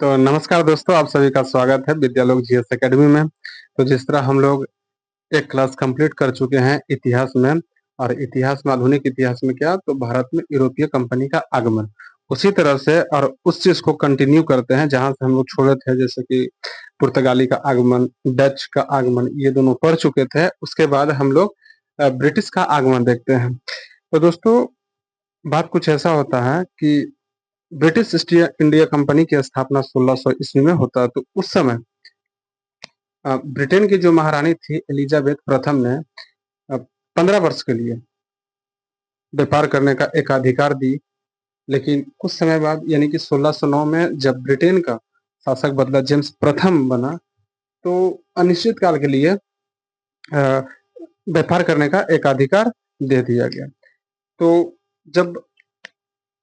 तो नमस्कार दोस्तों, आप सभी का स्वागत है विद्यालोक जीएस एकेडमी में। तो जिस तरह हम लोग एक क्लास कंप्लीट कर चुके हैं इतिहास में, और इतिहास में आधुनिक इतिहास में क्या, तो भारत में यूरोपीय कंपनी का आगमन, उसी तरह से और उस चीज को कंटिन्यू करते हैं जहां से हम लोग छोड़े थे। जैसे कि पुर्तगाली का आगमन, डच का आगमन, ये दोनों पढ़ चुके थे। उसके बाद हम लोग ब्रिटिश का आगमन देखते हैं। तो दोस्तों, बात कुछ ऐसा होता है कि ब्रिटिश ईस्ट इंडिया कंपनी की स्थापना 1600 ईस्वी में होता है। तो उस समय ब्रिटेन की जो महारानी थी एलिजाबेथ प्रथम ने 15 वर्ष के लिए व्यापार करने का एक अधिकार दी। लेकिन कुछ समय बाद यानी कि 1609 में जब ब्रिटेन का शासक बदला, जेम्स प्रथम बना, तो अनिश्चित काल के लिए व्यापार करने का एक अधिकार दे दिया गया। तो जब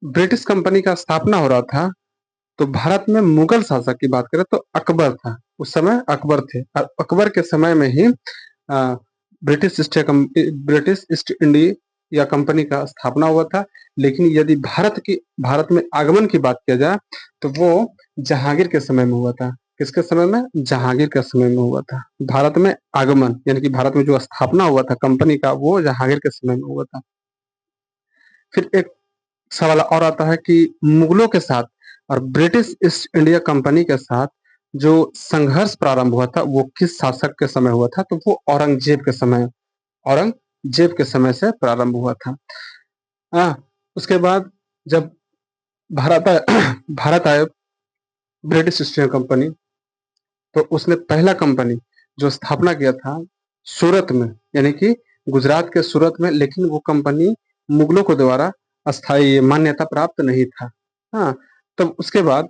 ब्रिटिश कंपनी का स्थापना हो रहा था, तो भारत में मुगल शासक की बात करें तो अकबर था। उस समय अकबर थे, और अकबर के समय में ही ब्रिटिश ईस्ट इंडिया कंपनी का स्थापना हुआ था। लेकिन यदि भारत में आगमन की बात किया जाए तो वो जहांगीर के समय में हुआ था। किसके समय में? जहांगीर के समय में हुआ था। भारत में आगमन यानी कि भारत में जो स्थापना हुआ था कंपनी का, वो जहांगीर के समय में हुआ था। फिर एक सवाल और आता है कि मुगलों के साथ और ब्रिटिश ईस्ट इंडिया कंपनी के साथ जो संघर्ष प्रारंभ हुआ था वो किस शासक के समय हुआ था? तो वो औरंगजेब के समय से प्रारंभ हुआ था। उसके बाद जब भारत आया भारत आए ब्रिटिश ईस्ट इंडिया कंपनी, तो उसने पहला कंपनी जो स्थापना किया था सूरत में, यानी कि गुजरात के सूरत में। लेकिन वो कंपनी मुगलों के द्वारा अस्थायी मान्यता प्राप्त नहीं था। हाँ, तब उसके बाद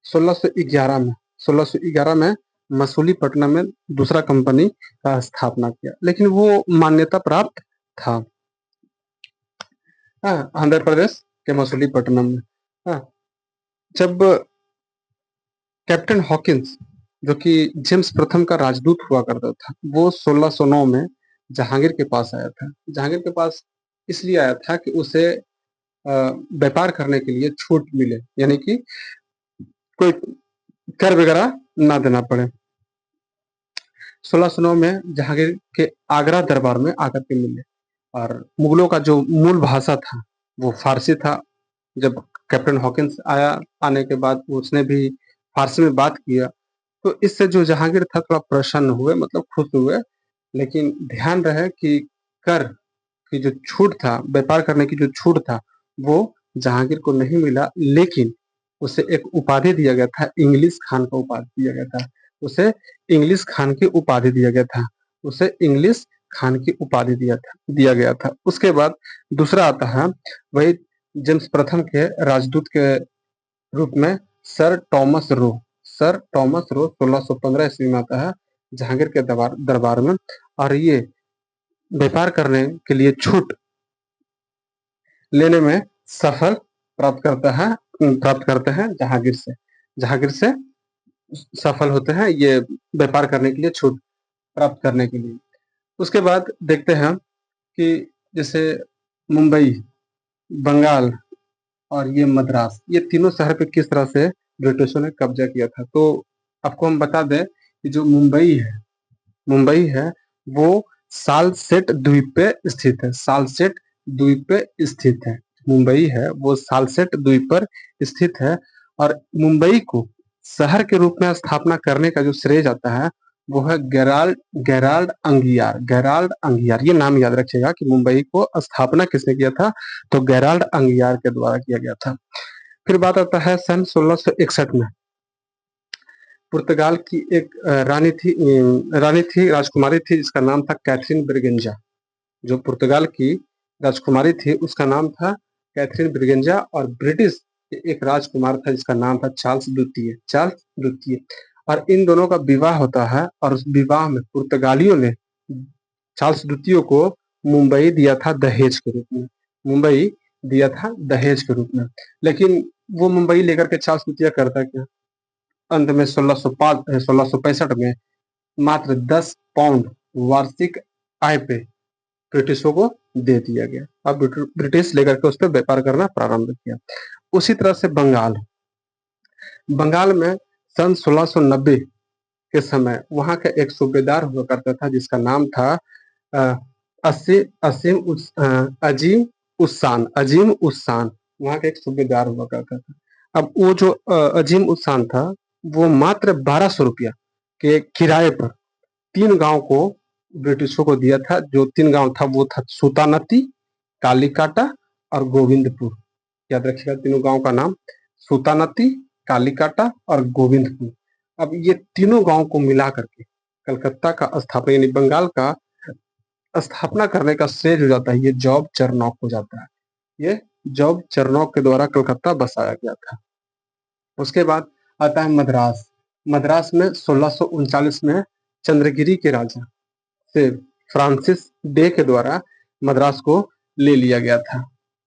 1611 में मसूलीपट्टनम में दूसरा कंपनी का स्थापना किया, लेकिन वो मान्यता प्राप्त था। आंध्र प्रदेश के मसूलीपट्टनम में। हाँ, जब कैप्टन हॉकिंस, जो कि जेम्स प्रथम का राजदूत हुआ करता था, वो 1609 में जहांगीर के पास आया था। जहांगीर के पास इसलिए आया था कि उसे व्यापार करने के लिए छूट मिले, यानी कि कोई कर वगैरह ना देना पड़े। 1609 में जहांगीर के आगरा दरबार में आकर के मिले, और मुगलों का जो मूल भाषा था वो फारसी था। जब कैप्टन हॉकिंस आने के बाद उसने भी फारसी में बात किया, तो इससे जो जहांगीर था थोड़ा प्रसन्न हुए, मतलब खुश हुए। लेकिन ध्यान रहे कि कर की जो छूट था, व्यापार करने की जो छूट था, वो जहांगीर को नहीं मिला। लेकिन उसे एक उपाधि दिया गया था, इंग्लिश खान का उपाधि दिया गया था। उसे इंग्लिश खान की उपाधि दिया गया था। उसे इंग्लिश खान की उपाधि दिया गया था। उसके बाद दूसरा आता है वही जेम्स प्रथम के राजदूत के रूप में सर टॉमस रो 1615 ईस्वी में आता है जहांगीर के दरबार में, और ये व्यापार करने के लिए छूट लेने में सफल प्राप्त करते हैं जहांगीर से सफल होते हैं ये व्यापार करने के लिए, छूट प्राप्त करने के लिए। उसके बाद देखते हैं कि जैसे मुंबई, बंगाल और ये मद्रास, ये तीनों शहर पे किस तरह से ब्रिटिशों ने कब्जा किया था। तो आपको हम बता दें कि जो मुंबई है वो सालसेट द्वीप पे स्थित है। सालसेट द्वीप पे स्थित है मुंबई है, वो सालसेट द्वीप पर स्थित है। और मुंबई को शहर के रूप में स्थापना करने का जो श्रेय जाता है वो है गेराल्ड अंगियार। ये नाम याद रखिएगा कि मुंबई को स्थापना किसने किया था, तो गेराल्ड अंगियार के द्वारा किया गया था। फिर बात आता है सन 1661 में पुर्तगाल की एक रानी थी, राजकुमारी थी, जिसका नाम था कैथरीन ब्रिगेंजा। जो पुर्तगाल की राजकुमारी थी उसका नाम था कैथरीन ब्रिगेंजा, और ब्रिटिश एक राजकुमार था जिसका नाम था चार्ल्स द्वितीय। और इन दोनों का विवाह होता है, और उस विवाह में पुर्तगालियों ने चार्ल्स द्वितीय को मुंबई दिया था दहेज के रूप में। लेकिन वो मुंबई लेकर के चार्ल्स द्वितीय करता क्या, अंत में 1665 में मात्र 10 पाउंड वार्षिक आय पे ब्रिटिशों को दे दिया गया। अब ब्रिटिश लेकर के उस पर व्यापार करना प्रारंभ किया। उसी तरह से बंगाल में सन 1690 के समय वहाँ का एक सूबेदार हुआ करता था जिसका नाम था अ, अजीम अजीम उस वहाँ का एक सूबेदार हुआ करता था। अब वो जो अजीम उस था वो मात्र 1200 रुपया के किराए पर 3 गांव को ब्रिटिशों को दिया था। जो 3 गांव था वो था सूतानती, कालीकाटा और गोविंदपुर। याद रखिएगा तीनों गांव का नाम सूतानती, कालीकाटा और गोविंदपुर। अब ये तीनों गांव को मिला करके कलकत्ता का स्थापना यानी बंगाल का स्थापना करने का श्रेय जो जाता है ये जॉब चरनॉक को जाता है। ये जॉब चरनॉक के द्वारा कलकत्ता बसाया गया था। उसके बाद आता है मद्रास। मद्रास में 1639 में चंद्रगिरी के राजा से फ्रांसिस डे के द्वारा मद्रास को ले लिया गया था,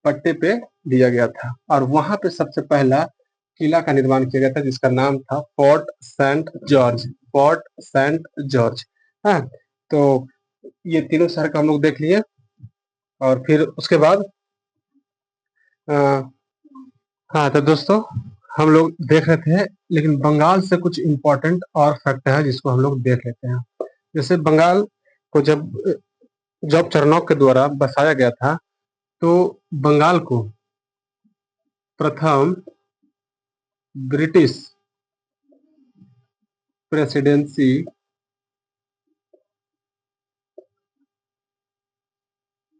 पट्टे पे दिया गया था और वहां पे सबसे पहला किला का निर्माण किया गया था जिसका नाम था Fort Saint George. Fort Saint George. हाँ, तो ये तीनों शहर का हम लोग देख लिए और फिर उसके बाद अ, हाँ तो दोस्तों हम लोग देख रहे थे लेकिन बंगाल से कुछ इम्पोर्टेंट और फैक्ट है जिसको हम लोग देख लेते हैं। जैसे बंगाल को जब चरनौक के द्वारा बसाया गया था तो बंगाल को प्रथम ब्रिटिश प्रेसिडेंसी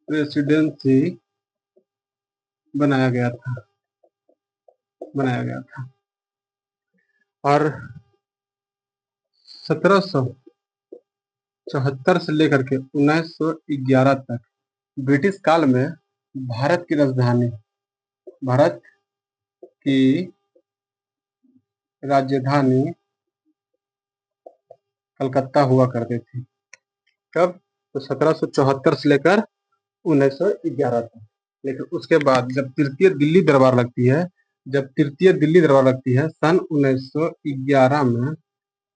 प्रेसिडेंसी बनाया गया था और 1774 से लेकर के 1911 तक ब्रिटिश काल में भारत की राजधानी भारत की राजधानी कलकत्ता हुआ करती थी। कब? तो 1774 से लेकर 1911 तक। लेकिन उसके बाद जब तृतीय दिल्ली दरबार लगती है सन 1911 में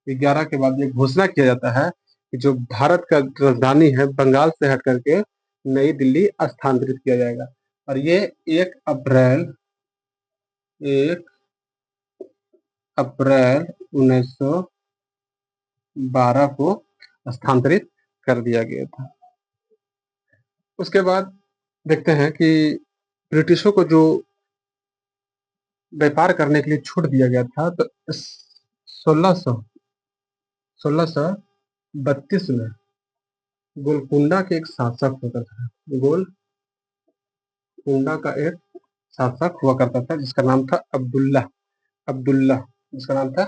11 के बाद ये घोषणा किया जाता है कि जो भारत का राजधानी है बंगाल से हट करके नई दिल्ली स्थानांतरित किया जाएगा और ये 1 अप्रैल 1912 को स्थानांतरित कर दिया गया था। उसके बाद देखते हैं कि ब्रिटिशों को जो व्यापार करने के लिए छूट दिया गया था तो 1632 में गोलकुंडा के एक शासक होता था। गोलकुंडा का एक शासक हुआ करता था जिसका नाम था अब्दुल्ला जिसका नाम था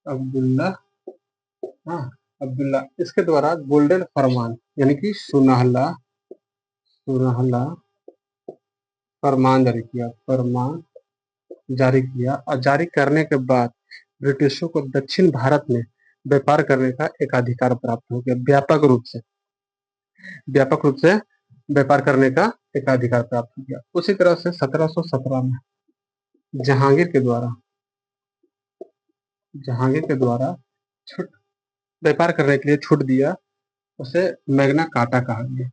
अब्दुल्ला। हाँ, अब्दुल्ला। इसके द्वारा गोल्डन फरमान यानी कि सुनहला सुनहला फरमान जारी किया और जारी करने के बाद ब्रिटिशों को दक्षिण भारत में व्यापार करने का एक अधिकार प्राप्त हो गया। व्यापक रूप से व्यापार करने का एक अधिकार प्राप्त हो गया। उसी तरह से 1717 में जहांगीर के द्वारा छूट व्यापार करने के लिए छूट दिया। उसे मैग्ना कार्टा कहा गया।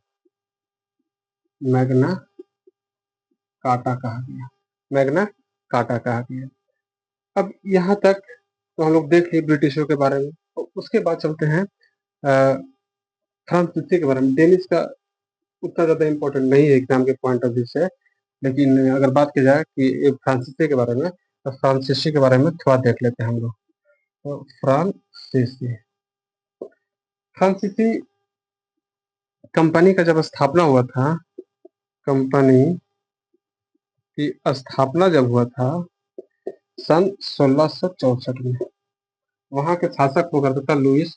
मैग्ना कार्टा कहा गया। अब यहाँ तक तो हम लोग देख लिए ब्रिटिशों के बारे में। तो उसके बाद चलते हैं फ्रांसीसी के बारे में। डेनिश का उतना ज्यादा इम्पोर्टेंट नहीं है एग्जाम के पॉइंट ऑफ व्यू से, लेकिन अगर बात की जाए कि फ्रांसीसी के बारे में तो फ्रांसीसी के बारे में थोड़ा देख लेते हैं हम लोग। तो फ्रांसीसी कंपनी का जब स्थापना हुआ था कंपनी की स्थापना जब हुआ था सन 1664 में वहां के शासक हुआ करता था लुईस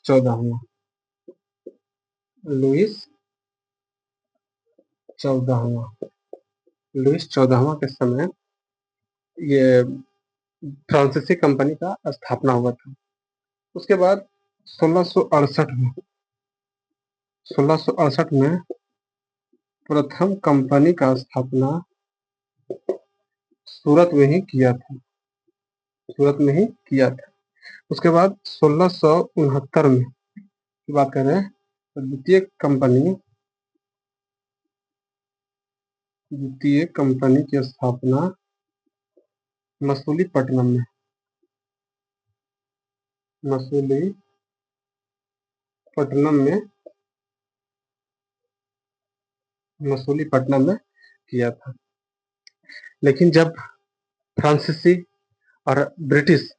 14वां के समय ये फ्रांसीसी कंपनी का स्थापना हुआ था। उसके बाद 1668 में प्रथम कंपनी का स्थापना सूरत में ही किया था। उसके बाद 1669 में की बात कर रहे हैं तो द्वितीय कंपनी की स्थापना मसूलीपट्टनम में मसूलीपट्टनम में मसूलीपट्टनम में किया था। लेकिन जब फ्रांसीसी और ब्रिटिश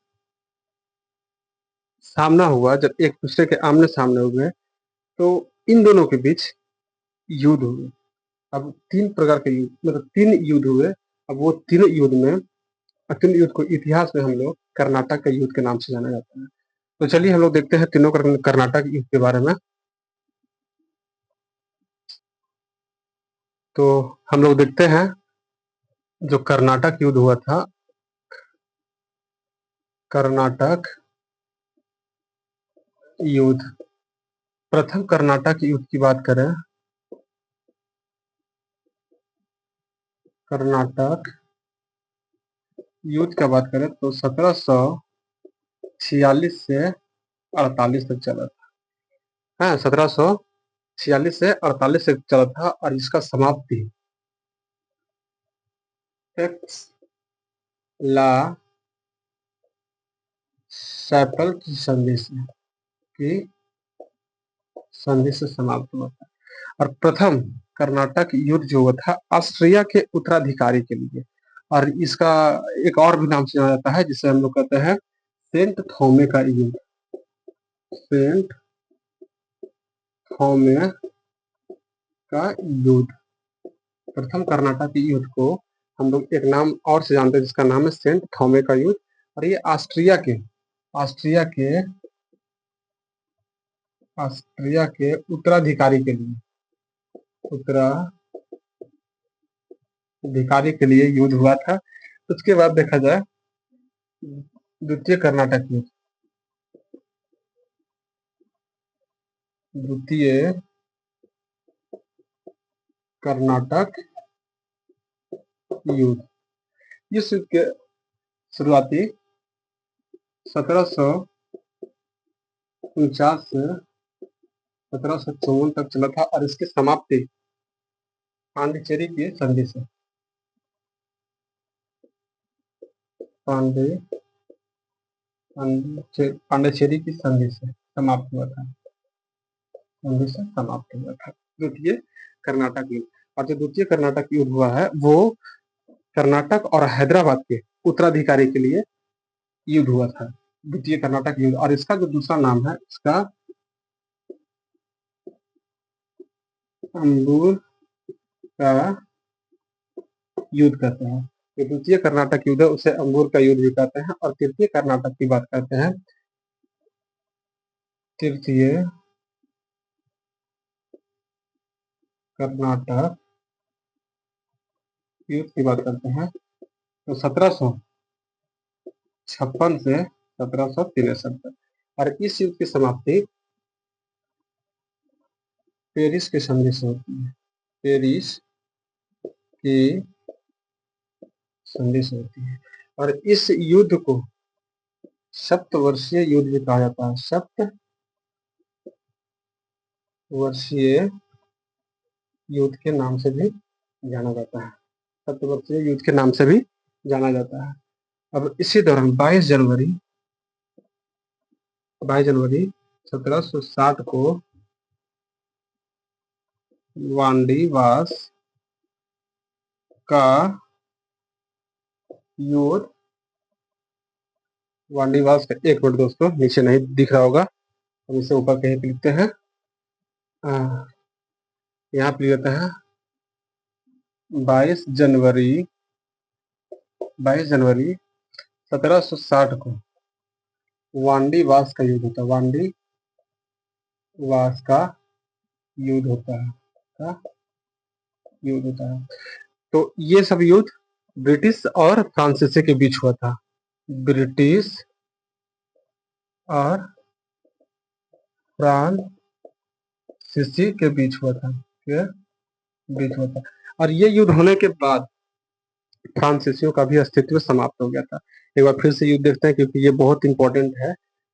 सामना हुआ, जब एक दूसरे के आमने सामने हुए, तो इन दोनों के बीच युद्ध हुए। अब 3 प्रकार के युद्ध, मतलब 3 युद्ध हुए। अब वो तीनों युद्ध में, तीन युद्ध को इतिहास में हम लोग कर्नाटक के युद्ध के नाम से जाना जाता है। तो चलिए हम लोग देखते हैं तीनों कर्नाटक युद्ध के बारे में। तो हम लोग देखते हैं जो कर्नाटक युद्ध हुआ था, कर्नाटक युद्ध, प्रथम कर्नाटक युद्ध की बात करें, कर्नाटक युद्ध का बात करें तो 1746 से 48 तक चला था। हाँ, 1746 से 48 तक चला था और इसका समाप्ति एक्स ला सैपल की संधि से समाप्त हुआ था। और प्रथम कर्नाटक युद्ध जो हुआ था ऑस्ट्रिया के उत्तराधिकारी के लिए, और इसका एक और भी नाम से जाना जाता है जिसे हम लोग कहते हैं सेंट थोमे का युद्ध। सेंट थोमे का युद्ध, प्रथम कर्नाटक युद्ध को हम लोग एक नाम और से जानते हैं जिसका नाम है सेंट थोमे का युद्ध। और ये ऑस्ट्रिया के उत्तराधिकारी के लिए युद्ध हुआ था। उसके बाद देखा जाए द्वितीय कर्नाटक युद्ध, द्वितीय कर्नाटक युद्ध। इस युद्ध के शुरुआती 1749 से 1754 तक चला था और इसकी समाप्ति पांडिचेरी की संधि से, पांडिचेरी की संधि से समाप्त हुआ था, द्वितीय कर्नाटक युद्ध। और जो द्वितीय कर्नाटक युद्ध हुआ है वो कर्नाटक और हैदराबाद के उत्तराधिकारी के लिए युद्ध हुआ था, द्वितीय कर्नाटक युद्ध। और इसका जो दूसरा नाम है, इसका अंबूर का युद्ध कहते हैं। जो द्वितीय कर्नाटक युद्ध है उसे अंबूर का युद्ध भी कहते हैं। और तृतीय कर्नाटक की बात करते हैं, तृतीय कर्नाटक युद्ध की बात करते हैं तो 1756 से 1763 तक। और इस युद्ध की समाप्ति पेरिस की संधि से होती है, पेरिस की संधि से होती है। और इस युद्ध को सप्तवर्षीय युद्ध भी कहा जाता है, सप्तवर्षीय युद्ध के नाम से भी जाना जाता है, सप्तवर्षीय युद्ध के नाम से भी जाना जाता है। अब इसी दौरान 22 जनवरी 1760 को वांडीवास का युद्ध, वांडीवास का, एक मिनट दोस्तों, नीचे नहीं दिख रहा होगा, हम इसे ऊपर कहीं पे लिखते हैं, यहाँ पे लिखते हैं 22 जनवरी 1760 को वांडीवास का युद्ध होता है, वांडीवास का युद्ध होता है, तो ये सब युद्ध ब्रिटिश और फ्रांसीसी के बीच हुआ था, ब्रिटिश और फ्रांसीसी के बीच हुआ था, और ये युद्ध होने के बाद फ्रांसीसियों का भी अस्तित्व समाप्त हो गया था। एक बार फिर से युद्ध देखते हैं क्योंकि ये बहुत इंपॉर्टेंट है।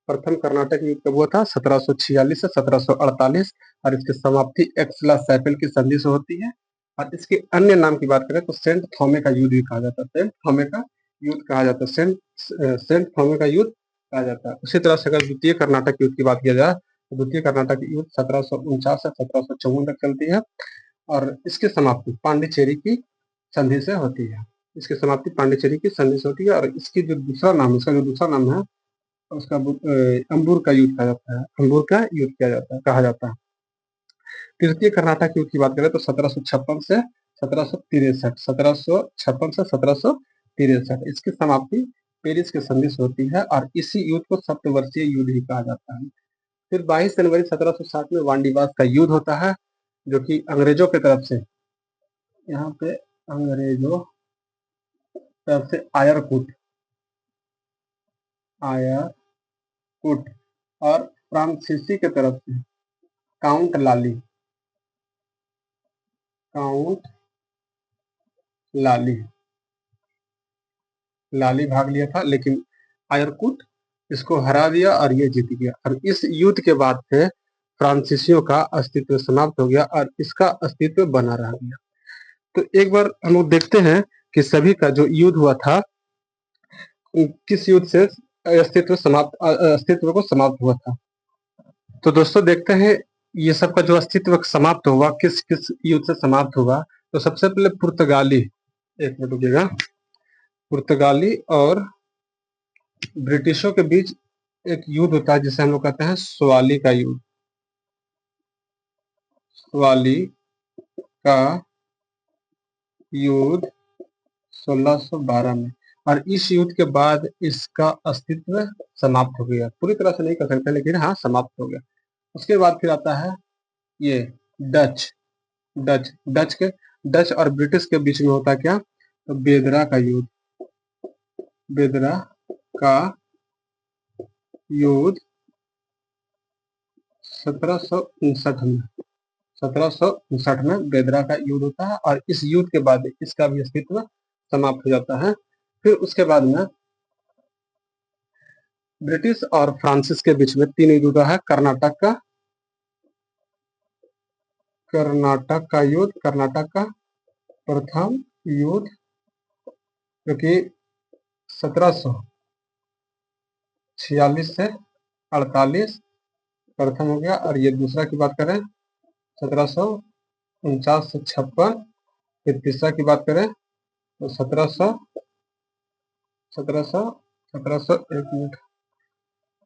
प्रथम कर्नाटक युद्ध कब हुआ था? 1746 से 1748, और इसकी समाप्ति एक्सला सैपल की संधि से होती है। और इसके अन्य नाम की बात करें तो सेंट थॉमे का युद्ध भी कहा जाता है, सेंट थॉमे का युद्ध कहा जाता है, सेंट थॉमे का युद्ध कहा जाता है। उसी तरह से अगर द्वितीय कर्नाटक युद्ध की बात किया जाए तो द्वितीय कर्नाटक युद्ध 1749 से 1754 तक चलती है और इसकी समाप्ति पांडिचेरी की संधि से होती है। इसकी समाप्ति पांडिचेरी की संधि से होती है और इसकी जो दूसरा नाम है उसका अंबुर का युद्ध कहा जाता है। अंबुर का युद्ध किया जाता है, कहा जाता है। तृतीय कर्नाटक युद्ध की बात करें तो 1756 से 1763 इसकी समाप्ति पेरिस के संधि से होती है और इसी युद्ध को सप्तवर्षीय युद्ध ही कहा जाता है। फिर 22 जनवरी 1760 में वांडीवास का युद्ध होता है, जो कि अंग्रेजों की तरफ से, यहाँ पे अंग्रेजों तरफ से आयरकुट और फ्रांसीसी के तरफ से काउंट लाली भाग लिया था, लेकिन आयरकुट इसको हरा दिया और ये जीत गया और इस युद्ध के बाद से फ्रांसीसियों का अस्तित्व समाप्त हो गया और इसका अस्तित्व बना रह गया। तो एक बार हम लोग देखते हैं कि सभी का जो युद्ध हुआ था किस युद्ध से अस्तित्व को समाप्त हुआ था। तो दोस्तों देखते हैं ये सब का जो अस्तित्व समाप्त हुआ किस किस युद्ध से समाप्त हुआ। तो सबसे पहले पुर्तगाली, एक मिनट रुकिएगा, पुर्तगाली और ब्रिटिशों के बीच एक युद्ध होता है जिसे हम लोग कहते हैं स्वाली का युद्ध। स्वाली का युद्ध 1612 में, और इस युद्ध के बाद इसका अस्तित्व समाप्त हो गया। पूरी तरह से नहीं कह सकते लेकिन हाँ समाप्त हो गया। उसके बाद फिर आता है ये डच और ब्रिटिश के बीच में होता क्या, तो बेदरा का युद्ध। बेदरा का युद्ध 1759 में बेदरा का युद्ध होता है और इस युद्ध के बाद इसका भी अस्तित्व समाप्त हो जाता है। फिर उसके बाद में ब्रिटिश और फ्रांसिस के बीच में 3 युद्ध होता है। कर्नाटक का युद्ध, कर्नाटक का प्रथम युद्ध जो कि 1746 से 48 प्रथम हो गया, और ये दूसरा की बात करें 1749 से 56। फिर तीसरा की बात करें तो 1700 एक मिनट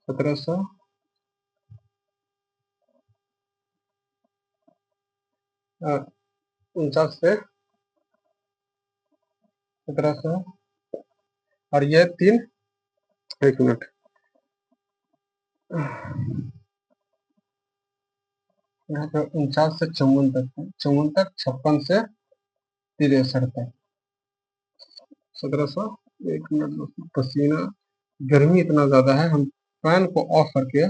1749 से 1700 और ये 3, एक मिनट, यहाँ पे 49 से 54 तक, 56 से 63 तक 1700। एक मिनट दोस्तों, पसीना, गर्मी इतना ज्यादा है, हम फैन को ऑफ करके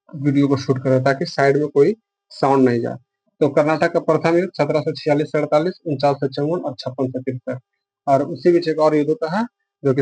वीडियो को शूट कर रहे हैं ताकि साइड में कोई साउंड नहीं जाए। तो कर्नाटक का प्रथम युद्ध 1746 से 48, 49 से 54 और 56 से 63, और उसी बीच एक और युद्ध होता है जो कि